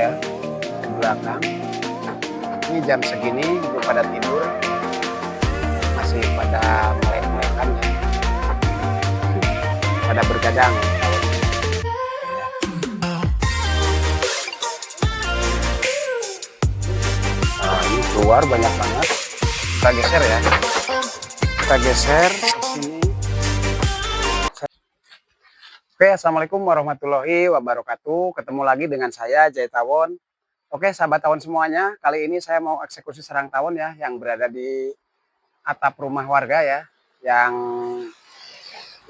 ya ke belakang. Ini jam segini belum pada tidur, masih pada melek-melekan ya, pada bergadang. Nah, ini keluar banyak banget. Kita geser ya. Kita geser ke sini. Oke, assalamualaikum warahmatullahi wabarakatuh. Ketemu lagi dengan saya Jay Tawon. Oke, sahabat tawon semuanya, kali ini saya mau eksekusi sarang tawon ya, yang berada di atap rumah warga ya, yang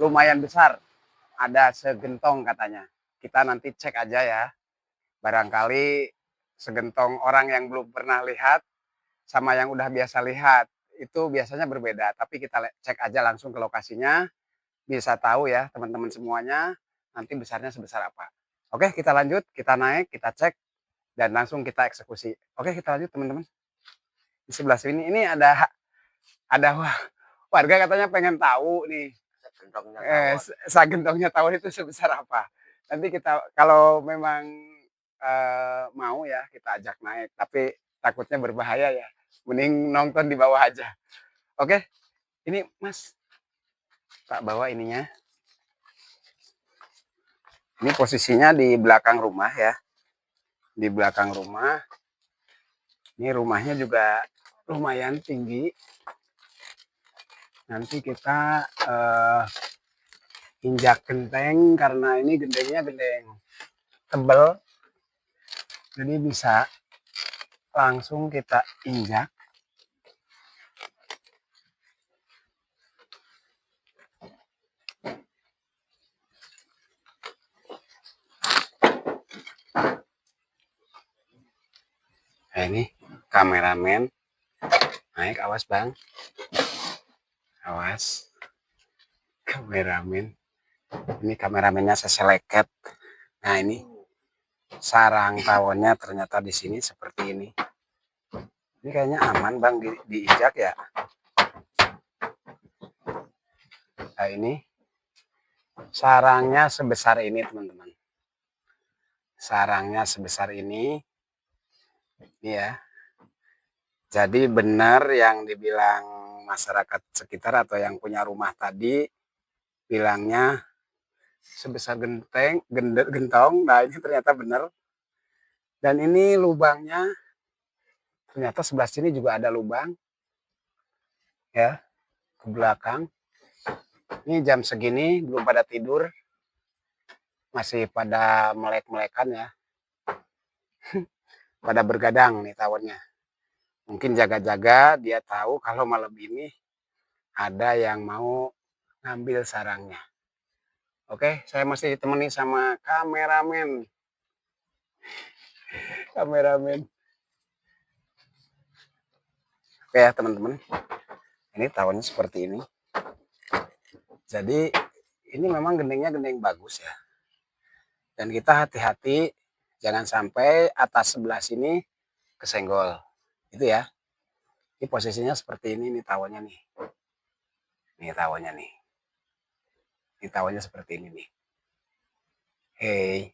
lumayan besar. Ada segentong katanya. Kita nanti cek aja ya. Barangkali segentong orang yang belum pernah lihat sama yang udah biasa lihat itu biasanya berbeda. Tapi kita cek aja langsung ke lokasinya, bisa tahu ya teman-teman semuanya nanti besarnya sebesar apa. Oke, kita lanjut, kita naik, kita cek dan langsung kita eksekusi. Oke, kita lanjut teman-teman. Di sebelah sini ini ada warga katanya pengen tahu nih sagentongnya tawon itu sebesar apa. Nanti kita kalau memang mau ya kita ajak naik, tapi takutnya berbahaya ya. Mending nonton di bawah aja. Oke, ini Mas, tak bawa ininya. Ini posisinya di belakang rumah ya. Di belakang rumah. Ini rumahnya juga lumayan tinggi. Nanti kita injak genteng karena ini gentengnya genteng tebel. Jadi bisa langsung kita injak. Nah, ini kameramen naik, awas bang, awas kameramen. Ini kameramennya saya seleket. Nah, ini sarang tawonnya ternyata di sini seperti ini. Ini kayaknya aman bang diinjak ya. Nah, ini sarangnya sebesar ini teman-teman. Sarangnya sebesar ini ya. Jadi benar yang dibilang masyarakat sekitar atau yang punya rumah tadi bilangnya sebesar gentong. Nah, ini ternyata benar. Dan ini lubangnya ternyata sebelah sini juga ada lubang ya, ke belakang. Ini jam segini belum pada tidur, masih pada melek-melekan ya, pada bergadang nih tawonnya. Mungkin jaga-jaga, dia tahu kalau malam ini ada yang mau ngambil sarangnya. Oke, saya masih ditemani sama kameramen. Oke ya teman-teman, ini tawonnya seperti ini. Jadi ini memang gendengnya gendeng bagus ya. Dan kita hati-hati jangan sampai atas sebelah sini kesenggol. Itu ya. Ini posisinya seperti ini nih tawonnya nih. Ini tawonnya nih. Ini tawonnya seperti ini nih. Hei,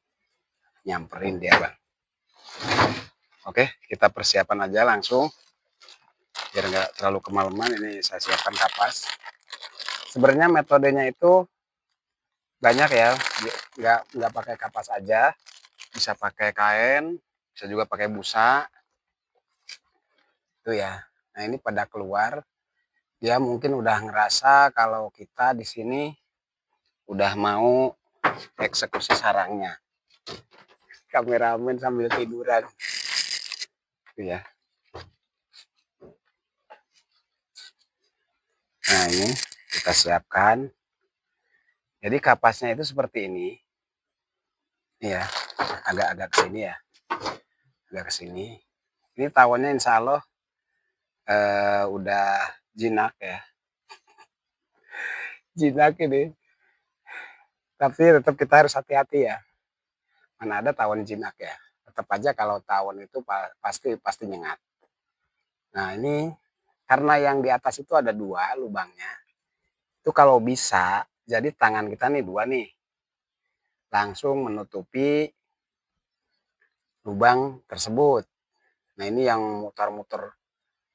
nyamperin dia bang. Oke, kita persiapan aja langsung. Biar nggak terlalu kemalaman, ini saya siapkan kapas. Sebenarnya metodenya itu banyak ya. Nggak pakai kapas aja. Bisa pakai kain, bisa juga pakai busa. Itu ya. Nah ini pada keluar. Dia mungkin udah ngerasa kalau kita di sini udah mau eksekusi sarangnya. Kameramen sambil tiduran. Itu ya. Nah ini kita siapkan. Jadi kapasnya itu seperti ini. Ini ya, agak-agak ke sini ya. Agak ke sini. Ini tawonnya insya Allah udah jinak ya. Jinak ini. Tapi tetap kita harus hati-hati ya. Mana ada tawon jinak ya. Tetap aja kalau tawon itu pasti nyengat. Nah ini karena yang di atas itu ada dua lubangnya. Itu kalau bisa, jadi tangan kita nih dua nih. Langsung menutupi lubang tersebut. Nah ini yang muter-muter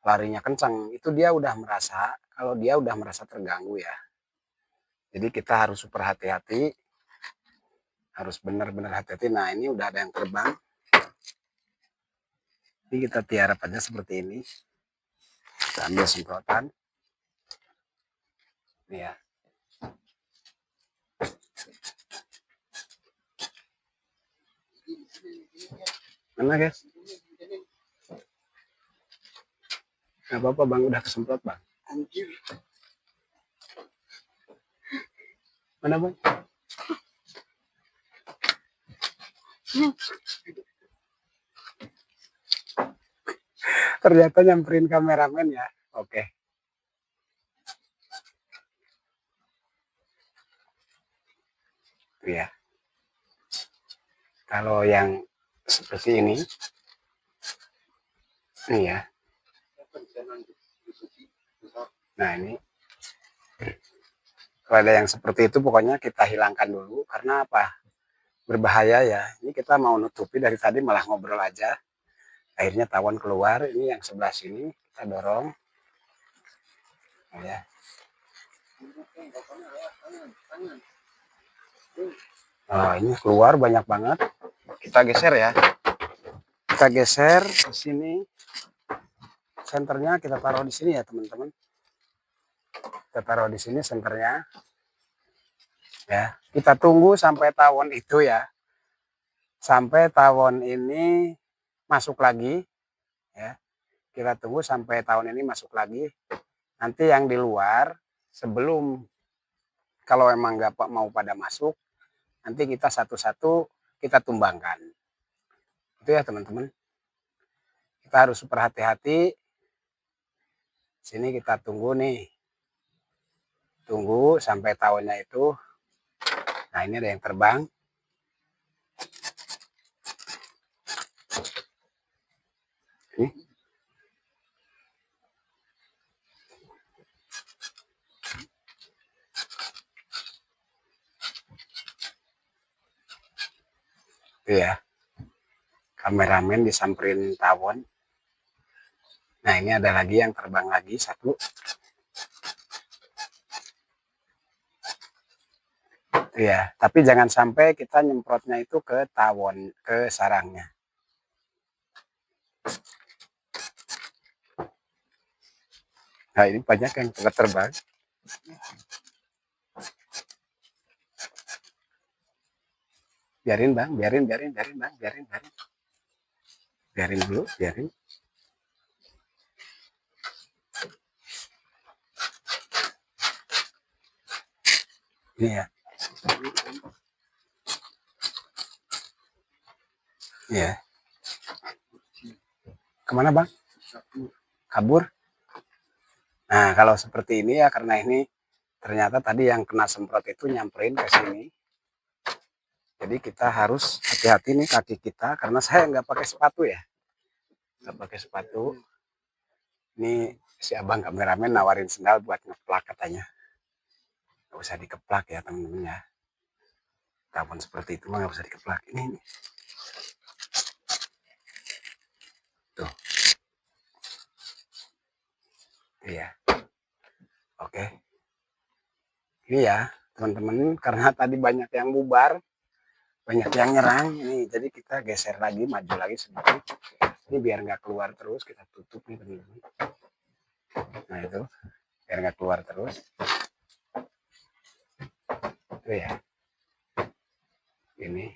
larinya kencang, itu dia udah merasa, kalau dia udah merasa terganggu ya. Jadi kita harus super hati-hati, harus benar-benar hati-hati. Nah ini udah ada yang terbang. Ini kita tiarap aja seperti ini. Kita ambil semprotan. Ini ya. Mana guys? Gak apa-apa bang, udah kesemprot bang. Anjir. Mana bang? Ternyata nyamperin kameramen ya. Oke. Ya. Kalau yang seperti ini ya. Nah ini, kalau ada yang seperti itu pokoknya kita hilangkan dulu. Karena apa? Berbahaya ya. Ini kita mau nutupi dari tadi malah ngobrol aja. Akhirnya tawon keluar. Ini yang sebelah sini kita dorong. Ya. Nah ini keluar banyak banget. Kita geser ya. Kita geser ke sini. Senternya kita taruh di sini ya teman-teman. Kita taruh di sini senternya. Ya, kita tunggu sampai tawon itu ya. Sampai tawon ini masuk lagi ya. Kita tunggu sampai tawon ini masuk lagi. Nanti yang di luar sebelum, kalau emang nggak mau pada masuk, nanti kita satu-satu kita tumbangkan. Itu ya teman-teman. Kita harus super hati-hati. Sini kita tunggu nih. Tunggu sampai tawonnya itu. Nah ini ada yang terbang. Ini. Itu ya. Kameramen disamperin tawon. Nah ini ada lagi yang terbang lagi satu. Ya, tapi jangan sampai kita nyemprotnya itu ke tawon, ke sarangnya. Nah ini banyak yang terbang. Biarin bang, biarin bang, biarin. Biarin dulu, biarin. Ini ya. Ya. Kemana bang? Kabur. Nah kalau seperti ini ya, karena ini ternyata tadi yang kena semprot itu nyamperin ke sini. Jadi kita harus hati-hati nih kaki kita, karena saya nggak pakai sepatu ya. Nggak pakai sepatu. Ini si abang kameramen nawarin sendal buat ngeplak katanya. Nggak usah dikeplak ya teman-teman ya. Tawon seperti itu mah nggak usah dikeplak. Ini. Tuh. Iya. Oke. Ini ya teman-teman, karena tadi banyak yang bubar, banyak yang nyerang. Nih, jadi kita geser lagi, maju lagi sedikit. Ini biar nggak keluar terus, kita tutup nih teman-teman. Nah itu, biar nggak keluar terus. Itu ya. Ini.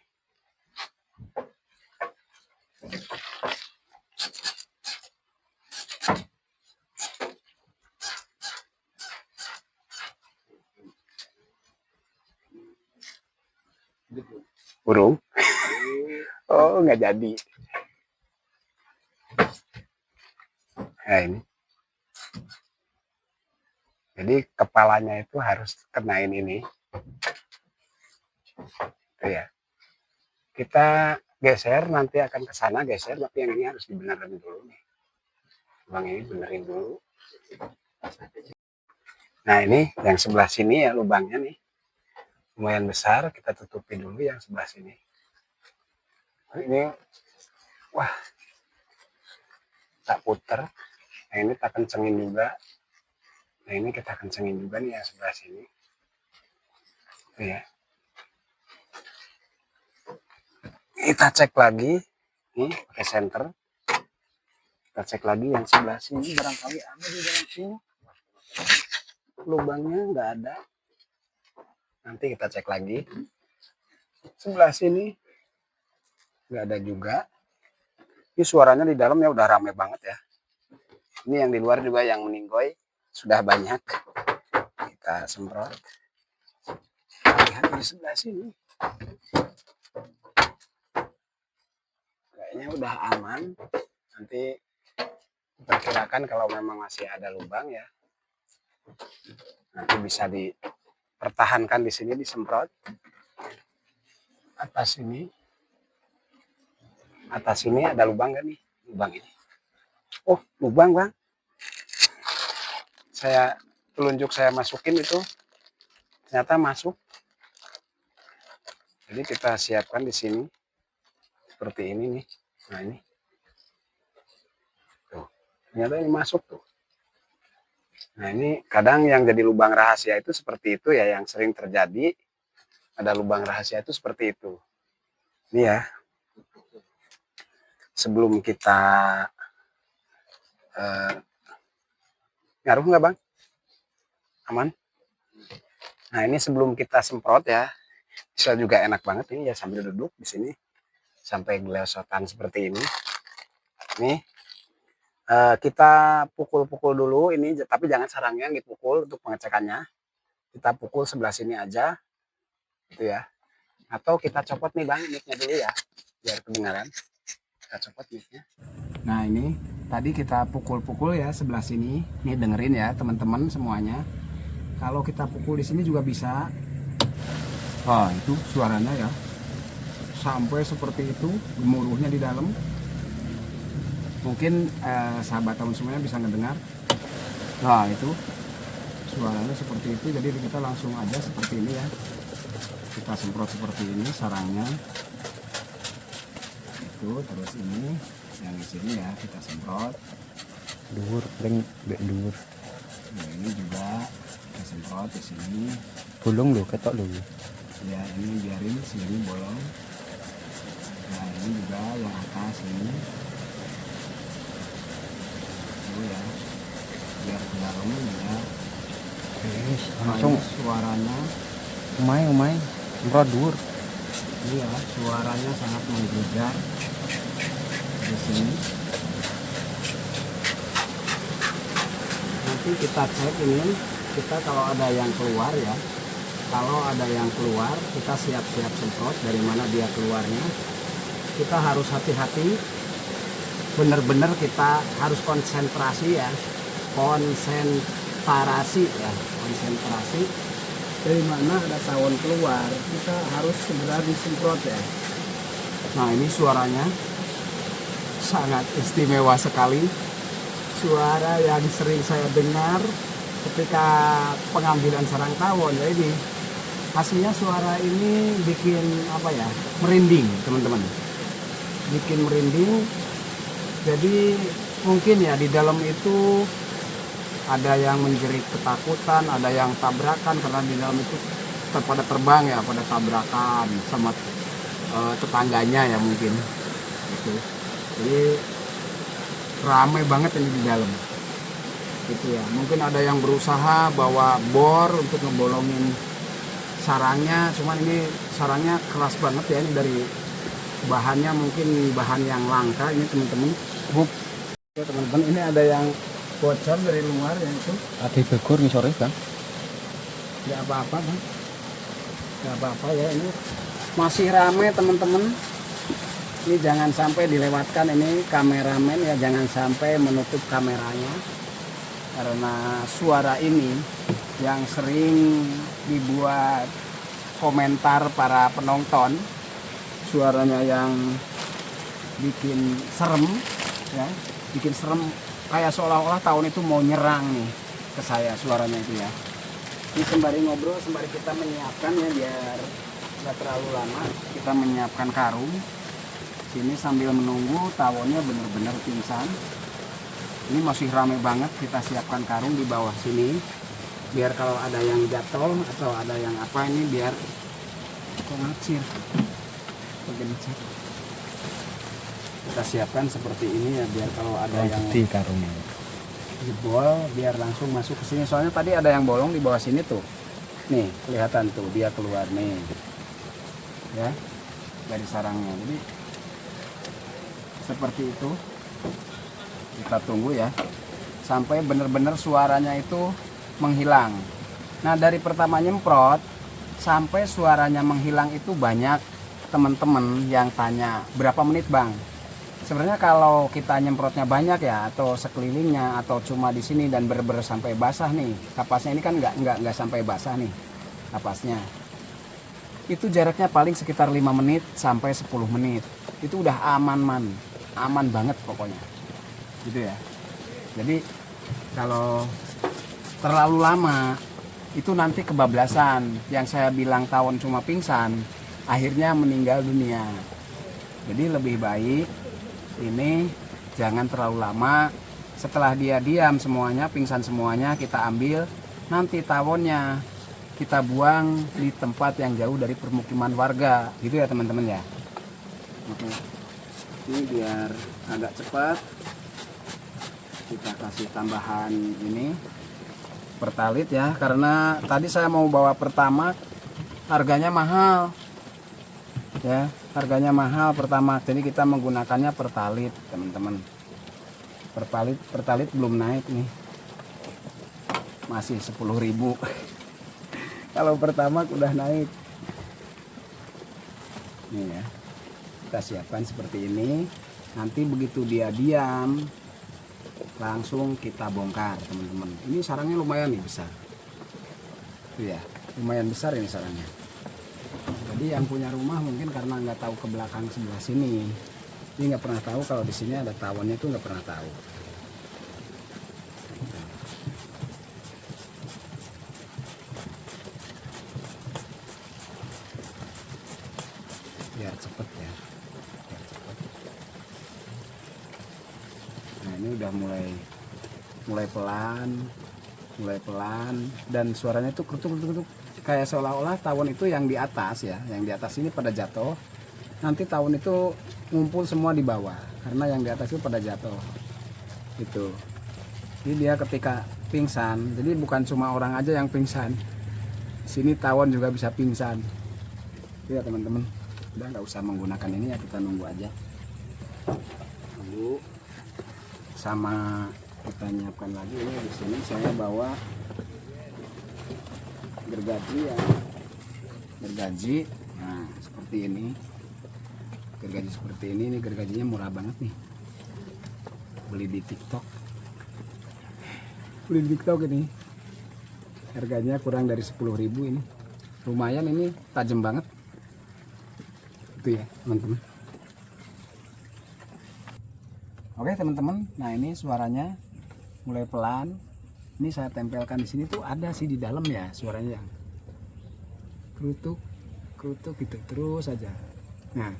Burung. Oh nggak jadi. Nah ini. Jadi kepalanya itu harus kenain ini. Itu ya. Kita geser, nanti akan ke sana geser, tapi yang ini harus dibenerin dulu nih. Bang ini benerin dulu. Nah ini yang sebelah sini ya lubangnya nih. Lumayan besar, kita tutupi dulu yang sebelah sini. Ini Wah, tak puter. Nah ini tak kencengin juga. Nah ini kita kencengin juga nih yang sebelah sini. Tuh ya. Kita cek lagi. Nih pakai senter. Kita cek lagi yang sebelah sini. Barangkali ada di dalam sini. Lubangnya nggak ada. Nanti kita cek lagi. Sebelah sini nggak ada juga. Ini suaranya di dalamnya udah rame banget ya. Ini yang di luar juga yang meninggoy sudah banyak. Kita semprot. Lihat di sebelah sini. Kayaknya udah aman. Nanti perkirakan kalau memang masih ada lubang ya, nanti bisa dipertahankan di sini, disemprot. Atas ini ada lubang kan nih? Lubang ini. Oh, lubang bang. Saya telunjuk saya masukin itu, ternyata masuk. Jadi kita siapkan di sini seperti ini nih. Nah ini, tuh, ternyata ini masuk tuh. Nah ini kadang yang jadi lubang rahasia itu seperti itu ya, yang sering terjadi. Ada lubang rahasia itu seperti itu. Ini ya. Sebelum kita ngaruh nggak bang? Aman? Nah ini sebelum kita semprot ya, bisa juga enak banget ini ya sambil duduk di sini sampai gelesotan seperti ini. Nih kita pukul-pukul dulu ini, tapi jangan sarangnya dipukul untuk pengecekannya. Kita pukul sebelah sini aja, gitu ya. Atau kita copot nih bang, mic-nya dulu ya, biar kedengaran. Kita copot mic-nya. Nah ini tadi kita pukul-pukul ya sebelah sini. Nih dengerin ya teman-teman semuanya. Kalau kita pukul di sini juga bisa. Wah itu suaranya ya. Sampai seperti itu gemuruhnya di dalam. Mungkin sahabat teman semuanya bisa ngedengar. Nah itu suaranya seperti itu. Jadi kita langsung aja seperti ini ya. Kita semprot seperti ini sarangnya. Itu terus ini yang di sini ya kita semprot. Dhuwur, paling dhuwur. Nah, ini juga kita semprot di sini. Bolong loh, ketok loh. Ya ini biarin sini bolong. Nah ini juga yang atas ini. Itu ya, biar ke dalam ya. Langsung suaranya. umai, semprot dhuwur. Iya, suaranya sangat menggelegar di sini. Nanti kita cek ini, kita kalau ada yang keluar ya, kalau ada yang keluar kita siap-siap semprot. Dari mana dia keluarnya, kita harus hati-hati, benar-benar kita harus konsentrasi ya, konsentrasi. Dari mana ada tawon keluar, kita harus segera disemprot ya. Nah ini suaranya sangat istimewa sekali. Suara yang sering saya dengar ketika pengambilan sarang tawon. Ya ini hasilnya suara ini bikin apa ya, merinding teman-teman. Bikin merinding. Jadi mungkin ya di dalam itu ada yang menjerit ketakutan, ada yang tabrakan karena di dalam itu pada terbang ya, pada tabrakan sama tetangganya ya mungkin. Gitu. Jadi ramai banget ini di dalam. Gitu ya. Mungkin ada yang berusaha bawa bor untuk ngebolongin sarangnya, cuman ini sarangnya keras banget ya, ini dari bahannya mungkin bahan yang langka ini teman-teman. Ya teman-teman, ini ada yang bocor dari luar ya itu. Ada begur nih sore bang. Nggak apa-apa bang, nggak apa-apa ya, ini masih rame teman-teman. Ini jangan sampai dilewatkan, ini kameramen ya, jangan sampai menutup kameranya karena suara ini yang sering dibuat komentar para penonton. Suaranya yang bikin serem ya, bikin serem, kayak seolah-olah tahun itu mau nyerang nih ke saya suaranya itu ya. Ini sembari ngobrol, sembari kita menyiapkan ya biar nggak terlalu lama, kita menyiapkan karung sini sambil menunggu tawonnya benar-benar pingsan. Ini masih ramai banget, kita siapkan karung di bawah sini biar kalau ada yang jatuh atau ada yang apa ini biar ngacir. Kita siapkan seperti ini ya biar kalau ada yang di karungnya jebol biar langsung masuk ke sini. Soalnya tadi ada yang bolong di bawah sini tuh. Nih, kelihatan tuh dia keluar nih. Ya. Dari sarangnya. Jadi seperti itu. Kita tunggu ya sampai benar-benar suaranya itu menghilang. Nah, dari pertama nyemprot sampai suaranya menghilang itu banyak teman-teman yang tanya, berapa menit bang? Sebenarnya kalau kita nyemprotnya banyak ya, atau sekelilingnya, atau cuma di sini dan bener-bener sampai basah nih, kapasnya ini kan nggak sampai basah nih kapasnya. Itu jaraknya paling sekitar 5 menit sampai 10 menit. Itu udah aman banget pokoknya. Gitu ya. Jadi kalau terlalu lama itu nanti kebablasan. Yang saya bilang tawon cuma pingsan, akhirnya meninggal dunia. Jadi lebih baik ini jangan terlalu lama. Setelah dia diam semuanya, pingsan semuanya, kita ambil. Nanti tawonnya kita buang di tempat yang jauh dari permukiman warga. Gitu ya teman-teman ya. Oke. Ini biar agak cepat. Kita kasih tambahan ini pertalit ya, karena tadi saya mau bawa pertama harganya mahal ya, harganya mahal pertama, jadi kita menggunakannya pertalit teman-teman. Pertalit belum naik nih, masih 10.000. Kalau pertama udah naik nih ya. Kita siapkan seperti ini, nanti begitu dia diam langsung kita bongkar teman-teman. Ini sarangnya lumayan nih besar. Tuh ya, lumayan besar ini sarangnya. Jadi yang punya rumah mungkin karena nggak tahu ke belakang sebelah sini, ini nggak pernah tahu kalau di sini ada tawonnya, itu nggak pernah tahu. Biar cepet ya. Nah ini udah mulai pelan dan suaranya itu ketuk kayak seolah-olah tawon itu yang di atas ya, yang di atas ini pada jatuh, nanti tawon itu ngumpul semua di bawah karena yang di atas itu pada jatuh gitu. Jadi dia ketika pingsan, jadi bukan cuma orang aja yang pingsan, sini tawon juga bisa pingsan ya teman-teman. Udah nggak usah menggunakan ini ya, kita nunggu aja, nunggu. Sama kita nyiapkan lagi ini di sini saya bawa gergaji ya, gergaji. Nah seperti ini, gergaji seperti ini gergajinya murah banget nih, beli di TikTok ini, harganya kurang dari 10.000 ini, lumayan, ini tajam banget itu ya teman-teman. Oke teman-teman, nah ini suaranya mulai pelan. Ini saya tempelkan di sini tuh ada sih di dalam ya suaranya, kerutuk gitu terus aja. Nah,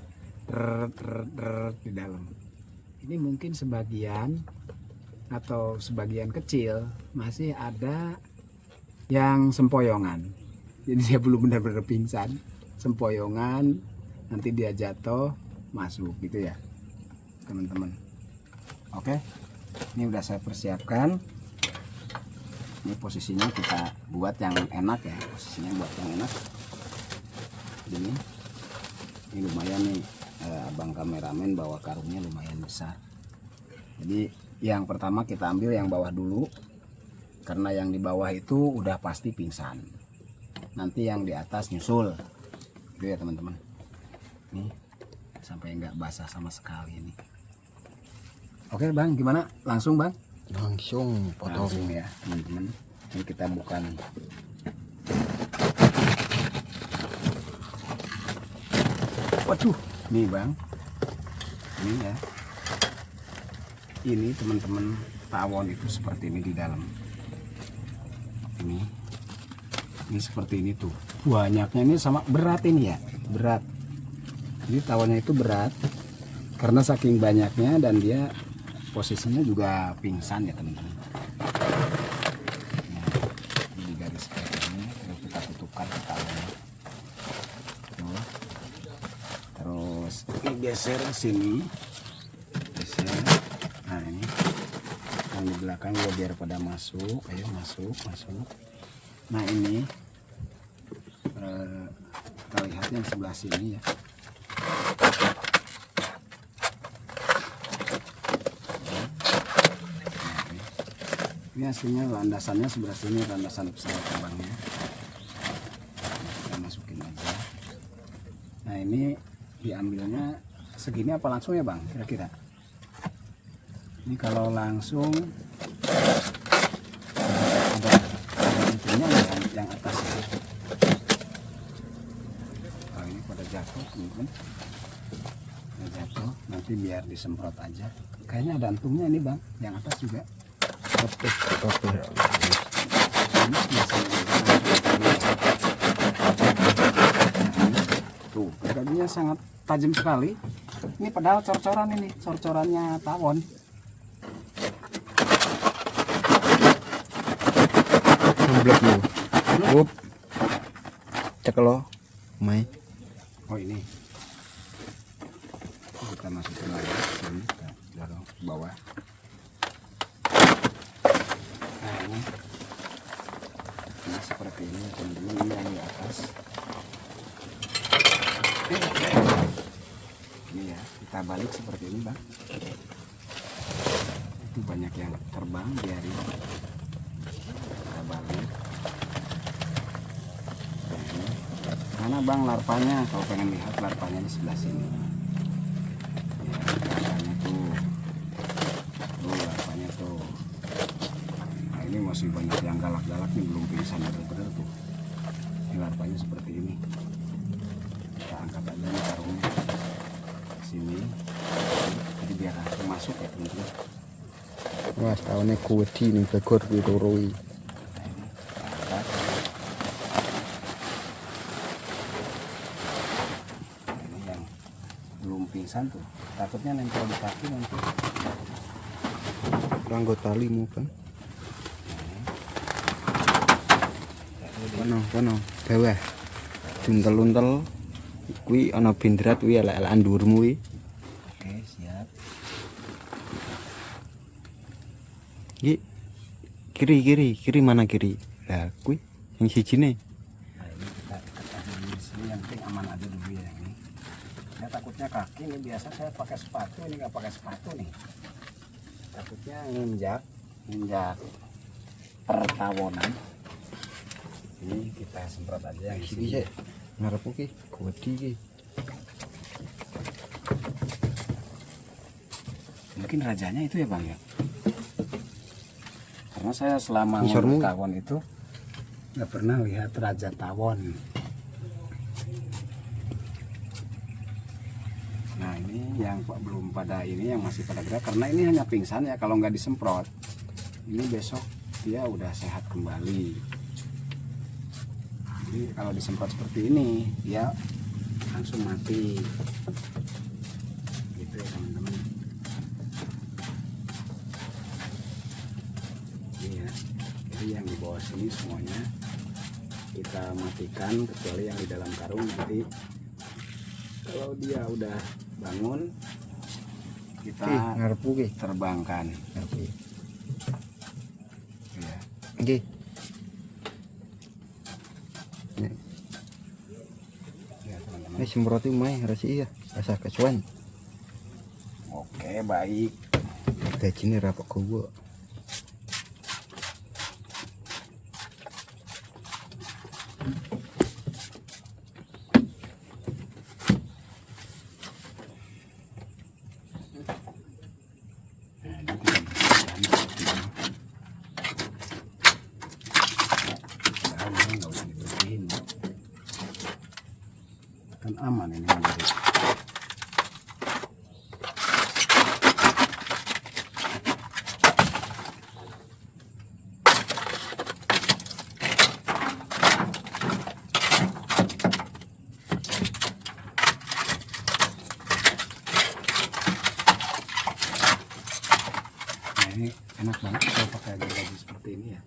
di dalam. Ini mungkin sebagian atau sebagian kecil masih ada yang sempoyongan. Jadi dia belum benar-benar pingsan, sempoyongan, nanti dia jatuh masuk gitu ya teman-teman. Oke, ini udah saya persiapkan. Ini posisinya kita buat yang enak ya, posisinya buat yang enak. Ini lumayan nih, abang kameramen bawa karungnya lumayan besar. Jadi yang pertama kita ambil yang bawah dulu, karena yang di bawah itu udah pasti pingsan. Nanti yang di atas nyusul, gitu ya teman-teman. Nih sampai nggak basah sama sekali ini. Oke bang, gimana? Langsung bang? langsung potong Langsung ya teman-teman. Ini kita buka nih. Waduh, nih bang, ini ya, ini teman-teman tawon itu seperti ini di dalam. Ini seperti ini tuh, banyaknya ini sama berat ini ya, berat. Jadi tawonnya itu berat, Karena saking banyaknya dan dia posisinya juga pingsan ya teman-teman. Nah, di garis kayak ini terus kita tutupkan kepalanya. Terus ini geser sini, geser. Nah ini yang di belakang ya biar pada masuk. Ayo masuk. Nah ini kita lihat yang sebelah sini ya. Ini hasilnya landasannya sebelah sini, landasan pesawat terbangnya. Kita masukin aja. Nah ini diambilnya segini apa langsung ya bang? Kira-kira? Ini kalau langsung ada intinya yang atas itu. Kalau ini pada jatuh teman-teman. Pada jatuh, nanti biar disemprot aja. Kayaknya ada antungnya ini bang, yang atas juga. Oke. Tuh, gabinya sangat tajam sekali. Ini padahal cor-coran ini, cor-corannya tawon. Blok lu. Up. Cek lo. Mai. Oh ini. Kita masukin lagi sini, kita dorong ke bawah. Nah ini seperti ini teman-teman, ini yang di atas. Ini ya, kita balik seperti ini bang. Itu banyak yang terbang, biarin. Kita balik. Nah, ini. Mana bang larvanya? Kalau pengen lihat larvanya di sebelah sini. Ya, larvanya tuh. Larvanya tuh. Nah ini masih banyak yang galak-galak nih, belum pingsan bener-bener tuh. Ini larvanya seperti ini. Kita angkat aja nih karungnya sini, jadi biar langsung masuk ya teman-teman. Wah, tahunnya kuwedi nih begor wiroroi. Ini yang belum pingsan tuh, takutnya nempel di kaki nanti. Ranggo tali mu kan. Kono bawah. Juntel-untel kuwi ana bendera kuwi elek-elekan dhuwurmu kuwi. Oke, siap. Kiri mana kiri? Lah kuwi yang sijine. Nah ini kita tahan di sini, yang penting aman aja dulu ya ini. Saya takutnya kaki nih, biasa saya pakai sepatu, ini nggak pakai sepatu nih. Takutnya nginjak pertawonan. Ini kita semprot aja yang di Iki sini. sik ngarepku ki kuwedi ki. Mungkin rajanya itu ya bang ya. Karena saya selama Ngisormu? ngurus tawon itu nggak pernah lihat raja tawon. Nah ini yang belum pada ini, yang masih pada gerak, karena ini hanya pingsan ya. Kalau nggak disemprot, ini besok dia udah sehat kembali. Jadi kalau disemprot seperti ini, dia langsung mati. Gitu ya teman-teman. Ini ya. Jadi yang di bawah sini semuanya kita matikan, kecuali yang di dalam karung. Nanti kalau dia udah bangun, kita Ngarepku ki. terbangkan. Ngarepku. Ya. Nggih. Ya teman-teman. Ini semproti mai rasi ya. Rasa kesuwen. Oke baik. Dajine rapok gowo. Nah, ini kita bersihkan seperti ini. Padahal ini nggak usah dibersihin, Bu. Kan aman ini menjadi. Ini enak banget kalau pakai gergaji seperti ini ya.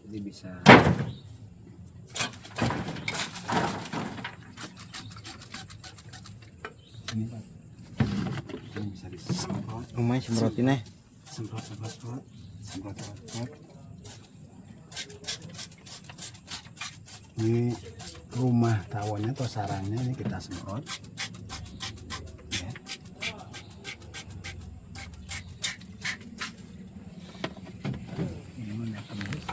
Jadi bisa ini Pak. Ini bisa disemprot. Lumayan semprotin Semprot. Ini rumah tawonnya atau sarangnya ini kita semprot. Ya. Ini mana tembus.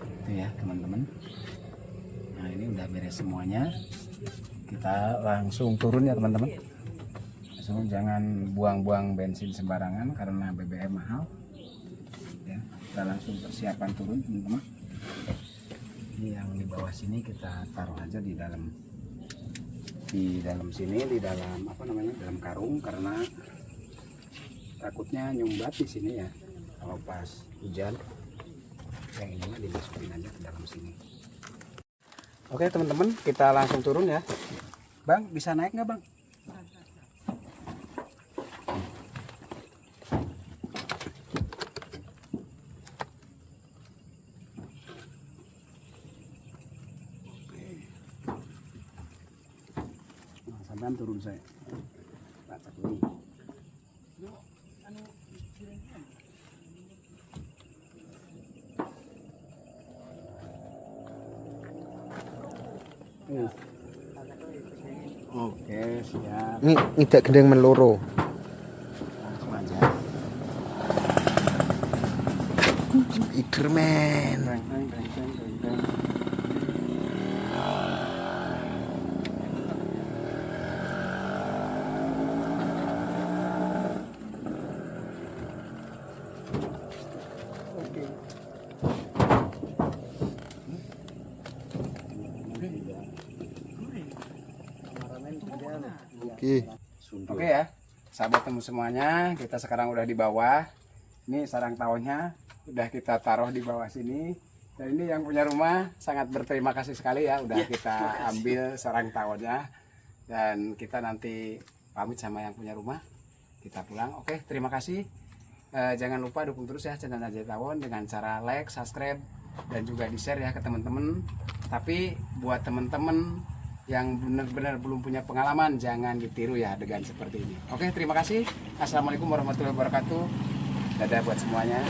Itu ya teman-teman. Nah ini udah beres semuanya. Kita langsung turun ya teman-teman. Langsung jangan buang-buang bensin sembarangan karena BBM mahal. Ya, kita langsung persiapan turun teman-teman. Ini yang di bawah sini kita taruh aja di dalam sini, di dalam apa namanya, dalam karung, karena takutnya nyumbat di sini ya kalau pas hujan. Yang ini dimasukin aja ke dalam sini. Oke teman-teman, kita langsung turun ya. Bang, bisa naik nggak Bang? Nah, sampean turun saya. Baca dulu. Oke, siap. Ini tidak gendeng meloro. Langsung aja. Spiderman. Bang. Oke. Oke ya, sahabat temu semuanya, kita sekarang udah di bawah. Ini sarang tawonnya udah kita taruh di bawah sini. Dan ini yang punya rumah sangat berterima kasih sekali ya, udah kita ambil sarang tawonnya. Dan kita nanti pamit sama yang punya rumah, kita pulang. Oke, terima kasih. Jangan lupa dukung terus ya channel Najai Tawon dengan cara like, subscribe, dan juga di share ya ke teman-teman. Tapi buat teman-teman yang benar-benar belum punya pengalaman, jangan ditiru ya adegan seperti ini. Oke, terima kasih. Assalamualaikum warahmatullahi wabarakatuh. Dadah buat semuanya.